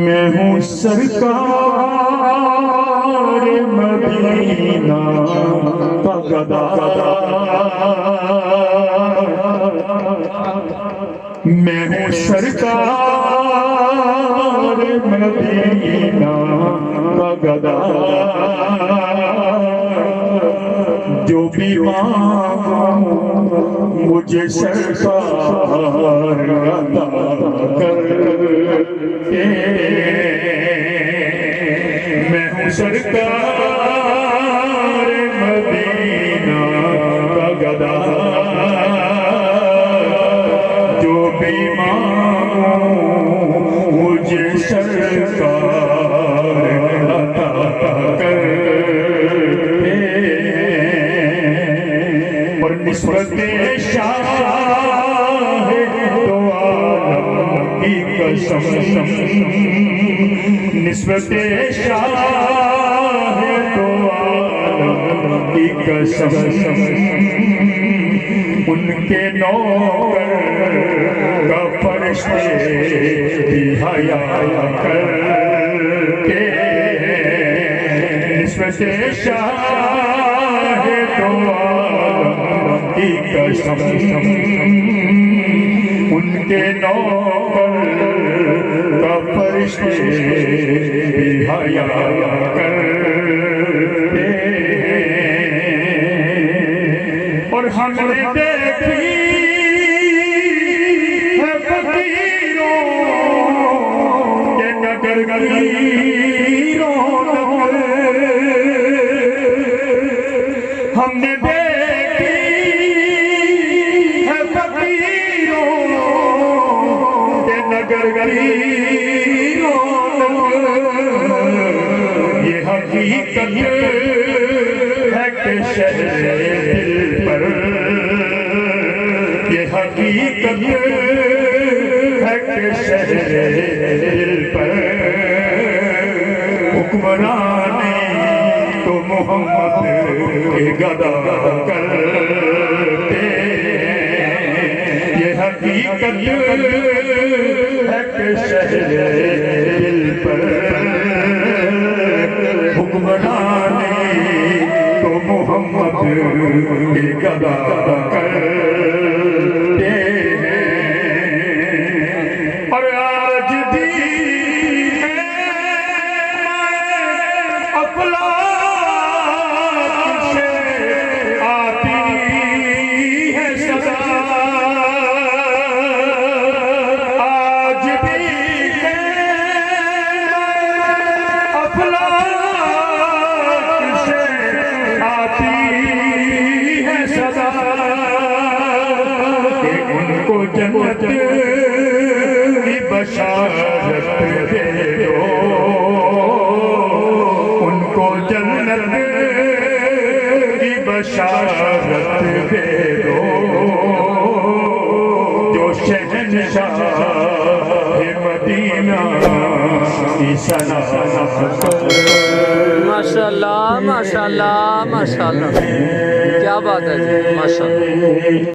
میں ہوں سرکار مدینہ کا گدا، میں ہوں سرکار مدینہ کا گدا، جو بھی مانگوں مجھے سرکار عطا کر کے، میں ہوں سرکار مدینہ کا گدا، جو بھی مانگوں مجھے سرکار عطا کر کے، اور نسبت شاہ دو عالم کی قسم، نسبت شاہ دو عالم کی قسم، ان کے نوکر کا فرشتے بھی حیا کر کے، نسبت شاہ دو عالم کی قسم، ان کے نوکر کا فرشتے بھی حیا کرتے ہیں، اور ہم نے دیکھی ہے فقیروں کے نگر گلیروں، ہم نے دیکھی ہے فقیروں کے نگر گلیروں، یہ حقیقت ہے کہ شہر دل پر، یہ حقیقت ہے کہ شہر دل پر حکمرانی تو محمد کے گدا کرتے، یہ حقیقت ہے کہ شہر دل پر حکمرانی تو محمد کے گدا کرتے ہیں، اور آج بھی افلاک سے آتی ہے صدا، آج بھی افلاک سے آتی ہے صدا، کہ ان کو جنت کی بشارت دے دو، ان کو جنت کی بشارت دے دو، جو شہنشاہ مدینہ کی ثنا کرے۔ ماشاءاللہ ماشاءاللہ ماشاءاللہ، کیا بات ہے جی، ماشاءاللہ۔